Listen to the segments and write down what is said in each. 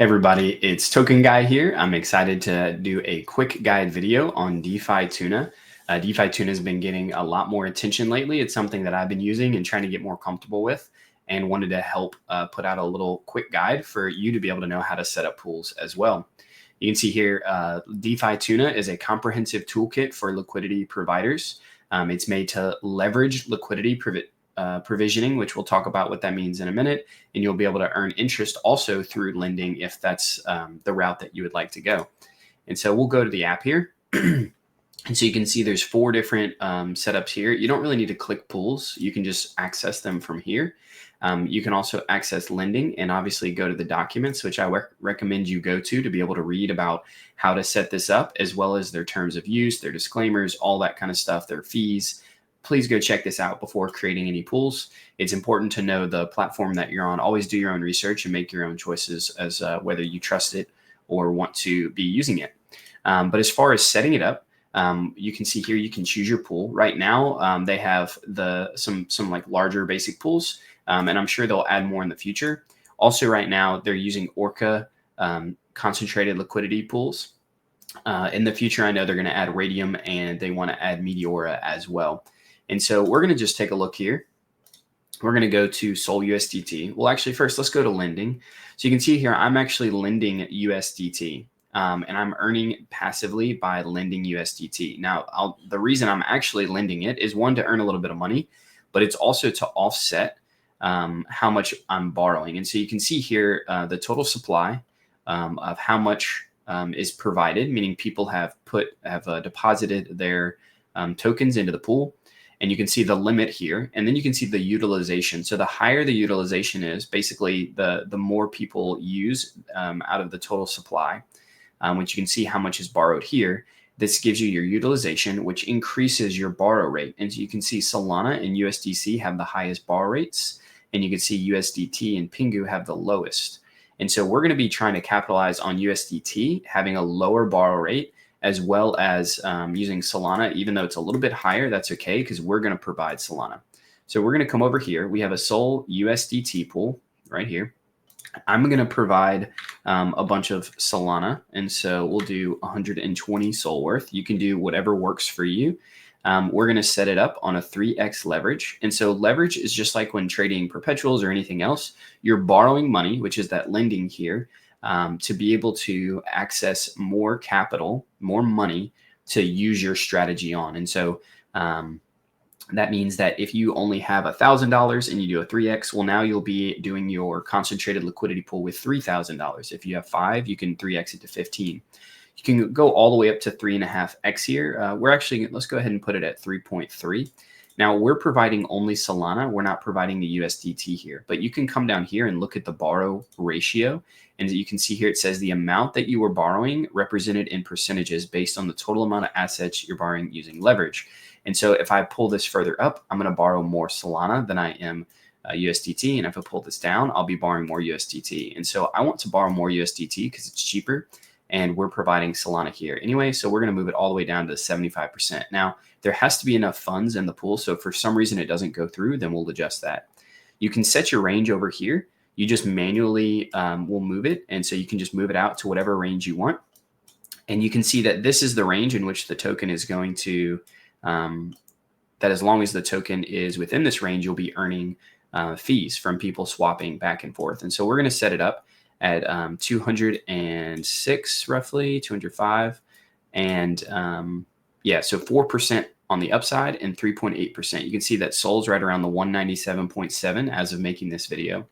Hey everybody, it's Token Guy here. I'm excited to do a quick guide video on DeFi Tuna. DeFi Tuna has been getting a lot more attention lately. It's something that I've been using and trying to get more comfortable with, and wanted to help put out a little quick guide for you to be able to know how to set up pools as well. You can see here, DeFi Tuna is a comprehensive toolkit for liquidity providers. It's made to leverage liquidity provisioning, which we'll talk about what that means in a minute. And you'll be able to earn interest also through lending if that's the route that you would like to go. And so we'll go to the app here. And so you can see there's 4 different setups here. You don't really need to click pools. You can just access them from here. You can also access lending and obviously go to the documents, which I recommend you go to be able to read about how to set this up, as well as their terms of use, their disclaimers, all that kind of stuff, their fees. Please go check this out before creating any pools. It's important to know the platform that you're on. Always do your own research and make your own choices as whether you trust it or want to be using it. But as far as setting it up, you can see here you can choose your pool. Right now, they have some like larger basic pools, and I'm sure they'll add more in the future. Also, right now they're using Orca concentrated liquidity pools. In the future, I know they're going to add Radium and they want to add Meteora as well. And so we're going to just take a look here. We're going to go to Sol USDT. Well, actually, first, let's go to lending. So you can see here, I'm actually lending USDT, and I'm earning passively by lending USDT. Now, the reason I'm actually lending it is, one, to earn a little bit of money, but it's also to offset how much I'm borrowing. And so you can see here the total supply of how much is provided, meaning people have deposited their tokens into the pool. And you can see the limit here, and then you can see the utilization. So the higher the utilization is, basically the more people use out of the total supply, which you can see how much is borrowed here. This gives you your utilization, which increases your borrow rate. And so you can see Solana and USDC have the highest borrow rates, and you can see USDT and Pingu have the lowest. And so we're going to be trying to capitalize on USDT having a lower borrow rate, as well as using Solana. Even though it's a little bit higher, that's okay, because we're going to provide Solana. So we're going to come over here. We have a Sol USDT pool right here. I'm going to provide a bunch of Solana. And so we'll do 120 Sol worth. You can do whatever works for you. We're going to set it up on a 3x leverage. And so leverage is just like when trading perpetuals or anything else. You're borrowing money, which is that lending here, to be able to access more capital, more money to use your strategy on. And so that means that if you only have $1,000 and you do a 3x, well, now you'll be doing your concentrated liquidity pool with $3,000. If you have 5, you can 3x it to 15. You can go all the way up to 3.5x here. Let's go ahead and put it at 3.3. Now, we're providing only Solana. We're not providing the USDT here, but you can come down here and look at the borrow ratio. And you can see here, it says the amount that you were borrowing represented in percentages based on the total amount of assets you're borrowing using leverage. And so if I pull this further up, I'm going to borrow more Solana than I am USDT. And if I pull this down, I'll be borrowing more USDT. And so I want to borrow more USDT because it's cheaper, and we're providing Solana here anyway. So we're going to move it all the way down to 75%. Now, there has to be enough funds in the pool. So if for some reason it doesn't go through, then we'll adjust that. You can set your range over here. You just manually will move it. And so you can just move it out to whatever range you want. And you can see that this is the range in which the token is going to, that as long as the token is within this range, you'll be earning fees from people swapping back and forth. And so we're going to set it up at 206, roughly 205. And yeah, so 4% on the upside and 3.8%. You can see that Sol's right around the 197.7 as of making this video.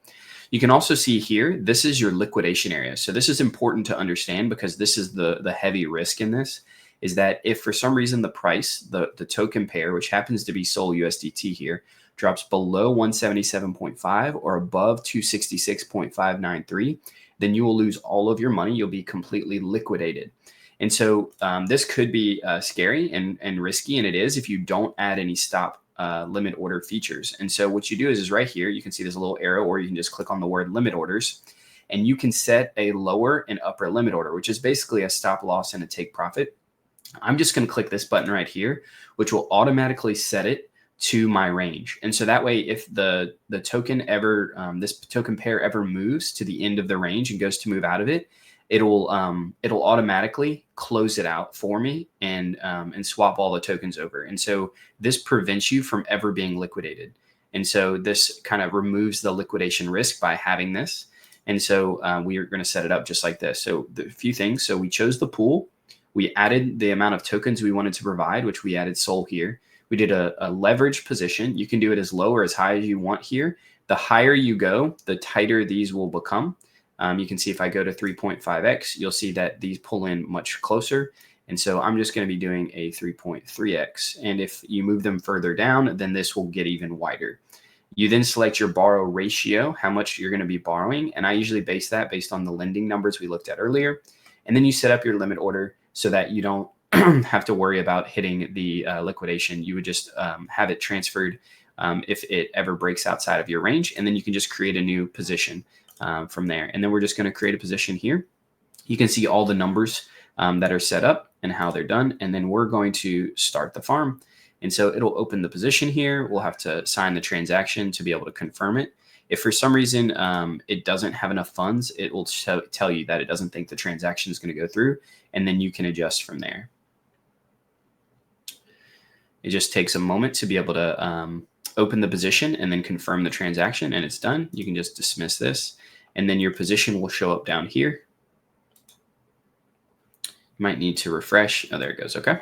You can also see here, this is your liquidation area. So this is important to understand, because this is the heavy risk in this, is that if for some reason the price, the token pair, which happens to be Sol USDT here, drops below 177.5 or above 266.593, then you will lose all of your money. You'll be completely liquidated. And so this could be scary and risky, and it is if you don't add any stop limit order features. And so what you do is right here, you can see there's a little arrow, or you can just click on the word limit orders, and you can set a lower and upper limit order, which is basically a stop loss and a take profit. I'm just going to click this button right here, which will automatically set it to my range. And so that way, if the token ever, this token pair ever moves to the end of the range and goes to move out of it, it'll automatically close it out for me and swap all the tokens over. And so this prevents you from ever being liquidated. And so this kind of removes the liquidation risk by having this. And so we are going to set it up just like this. So a few things. So we chose the pool. We added the amount of tokens we wanted to provide, which we added SOL here. We did a leverage position. You can do it as low or as high as you want here. The higher you go, the tighter these will become. You can see if I go to 3.5x, you'll see that these pull in much closer. And so I'm just going to be doing a 3.3x. And if you move them further down, then this will get even wider. You then select your borrow ratio, how much you're going to be borrowing. And I usually base that based on the lending numbers we looked at earlier. And then you set up your limit order so that you don't have to worry about hitting the liquidation. You would just have it transferred if it ever breaks outside of your range. And then you can just create a new position from there. And then we're just going to create a position here. You can see all the numbers that are set up and how they're done. And then we're going to start the farm. And so it'll open the position here. We'll have to sign the transaction to be able to confirm it. If for some reason it doesn't have enough funds, it will tell you that it doesn't think the transaction is going to go through. And then you can adjust from there. It just takes a moment to be able to open the position and then confirm the transaction, and it's done. You can just dismiss this, and then your position will show up down here. You might need to refresh. Oh, there it goes. Okay.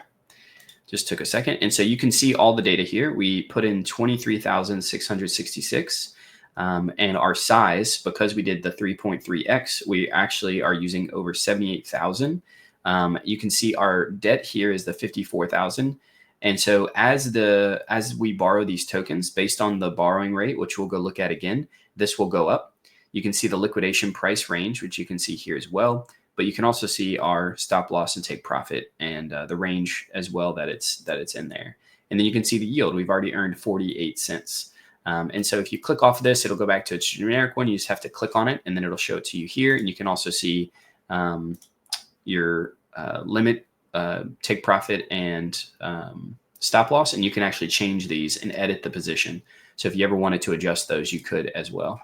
Just took a second. And so you can see all the data here. We put in 23,666. And our size, because we did the 3.3x, we actually are using over 78,000. You can see our debt here is the 54,000. And so as we borrow these tokens based on the borrowing rate, which we'll go look at again, this will go up. You can see the liquidation price range, which you can see here as well. But you can also see our stop loss and take profit and the range as well that it's in there. And then you can see the yield. We've already earned 48 cents. And so if you click off of this, it'll go back to its generic one. You just have to click on it, and then it'll show it to you here. And you can also see your limit, take profit, and stop loss. And you can actually change these and edit the position. So if you ever wanted to adjust those, you could as well.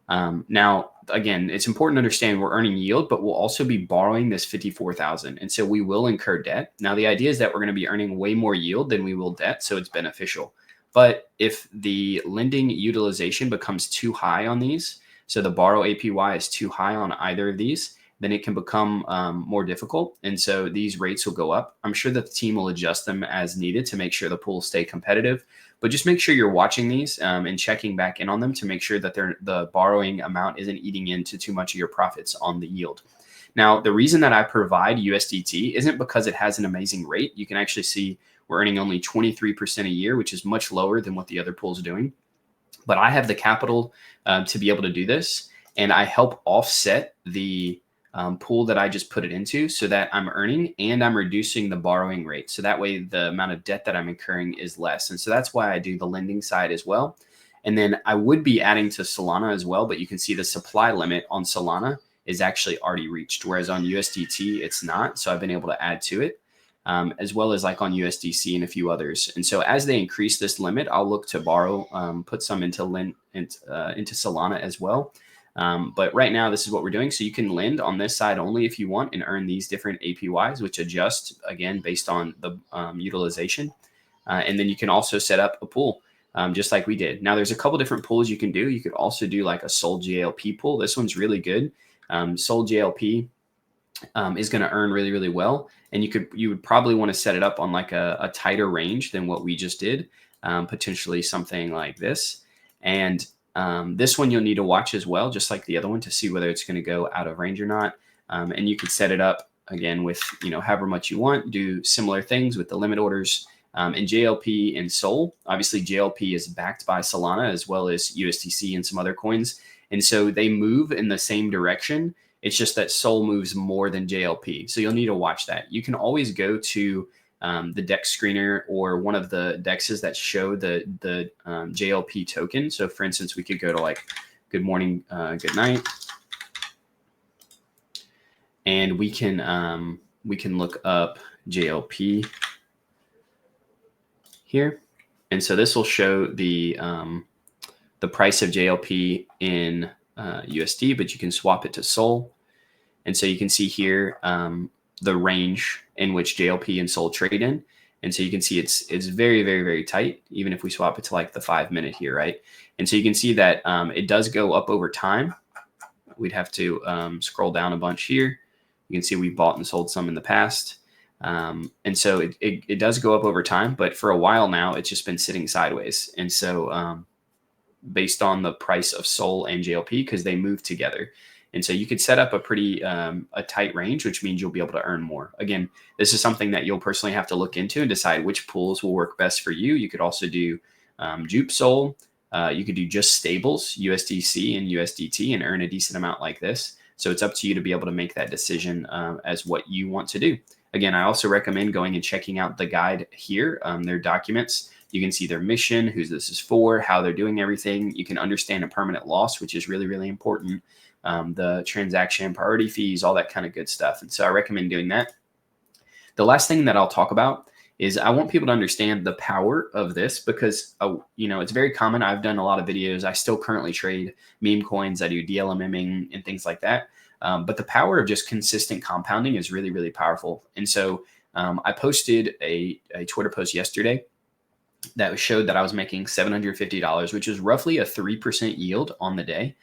Now, again, it's important to understand we're earning yield, but we'll also be borrowing this 54,000. And so we will incur debt. Now, the idea is that we're going to be earning way more yield than we will debt. So it's beneficial. But if the lending utilization becomes too high on these, so the borrow APY is too high on either of these, then it can become more difficult. And so these rates will go up. I'm sure that the team will adjust them as needed to make sure the pools stay competitive. But just make sure you're watching these and checking back in on them to make sure that the borrowing amount isn't eating into too much of your profits on the yield. Now, the reason that I provide USDT isn't because it has an amazing rate. You can actually see we're earning only 23% a year, which is much lower than what the other pools are doing. But I have the capital to be able to do this, and I help offset the pool that I just put it into so that I'm earning and I'm reducing the borrowing rate. So that way the amount of debt that I'm incurring is less. And so that's why I do the lending side as well. And then I would be adding to Solana as well, but you can see the supply limit on Solana is actually already reached, whereas on USDT, it's not. So I've been able to add to it. As well as like on USDC and a few others. And so as they increase this limit, I'll look to borrow, put some into Solana as well. But right now, this is what we're doing. So you can lend on this side only if you want and earn these different APYs, which adjust, again, based on the utilization. And then you can also set up a pool, just like we did. Now, there's a couple different pools you can do. You could also do like a SOL JLP pool. This one's really good. SOL JLP is going to earn really, really well. And you would probably want to set it up on like a tighter range than what we just did, potentially something like this. And this one you'll need to watch as well, just like the other one, to see whether it's going to go out of range or not. And you could set it up again with, however much you want, do similar things with the limit orders. And JLP and SOL, obviously JLP is backed by Solana as well as USDC and some other coins. And so they move in the same direction. It's just that SOL moves more than JLP. So you'll need to watch that. You can always go to the DEX screener or one of the DEXs that show the JLP token. So for instance, we could go to like good morning, good night. And we can look up JLP here. And so this will show the price of JLP in USD, but you can swap it to Sol. And so you can see here the range in which JLP and Sol trade in. And so you can see it's very, very, very tight, even if we swap it to like the 5 minute here, right? And so you can see that it does go up over time. We'd have to scroll down a bunch here. You can see we bought and sold some in the past. And so it does go up over time, but for a while now, it's just been sitting sideways. And so based on the price of Sol and JLP, because they move together. And so you could set up a pretty a tight range, which means you'll be able to earn more. Again, this is something that you'll personally have to look into and decide which pools will work best for you. You could also do Jupe Sol. You could do just stables, USDC and USDT, and earn a decent amount like this. So it's up to you to be able to make that decision as what you want to do. Again, I also recommend going and checking out the guide here, their documents. You can see their mission, who this is for, how they're doing everything. You can understand a permanent loss, which is really, really important. The transaction priority fees, all that kind of good stuff. And so I recommend doing that. The last thing that I'll talk about is I want people to understand the power of this because, it's very common. I've done a lot of videos. I still currently trade meme coins. I do DLMMing and things like that. But the power of just consistent compounding is really, really powerful. And so I posted a Twitter post yesterday that showed that I was making $750, which is roughly a 3% yield on the day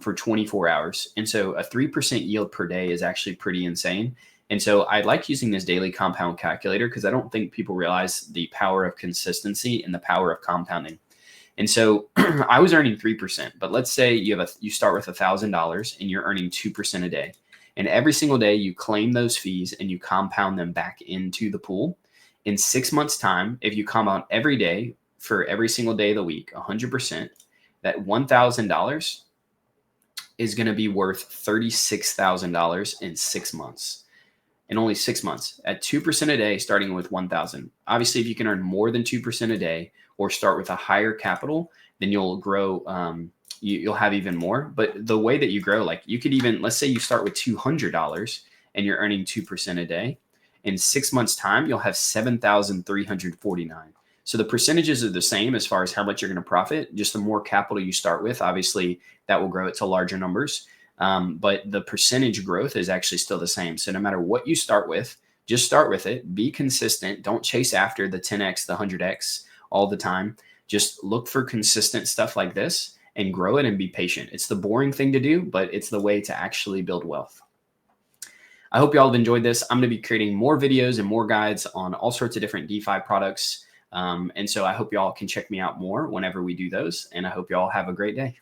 for 24 hours. And so a 3% yield per day is actually pretty insane. And so I like using this daily compound calculator because I don't think people realize the power of consistency and the power of compounding. And so I was earning 3%, but let's say you start with $1,000 and you're earning 2% a day. And every single day you claim those fees and you compound them back into the pool. In 6 months' time, if you compound every day for every single day of the week, 100%, that $1,000 is going to be worth $36,000 in 6 months. In only 6 months at 2% a day, starting with 1,000. Obviously, if you can earn more than 2% a day or start with a higher capital, then you'll grow. You'll have even more. But the way that you grow, like you could even, let's say you start with $200 and you're earning 2% a day. In 6 months' time, you'll have 7,349. So the percentages are the same as far as how much you're going to profit. Just the more capital you start with, obviously, that will grow it to larger numbers. But the percentage growth is actually still the same. So no matter what you start with, just start with it. Be consistent. Don't chase after the 10x, the 100x all the time. Just look for consistent stuff like this and grow it and be patient. It's the boring thing to do, but it's the way to actually build wealth. I hope you all have enjoyed this. I'm going to be creating more videos and more guides on all sorts of different DeFi products. And so I hope you all can check me out more whenever we do those. And I hope you all have a great day.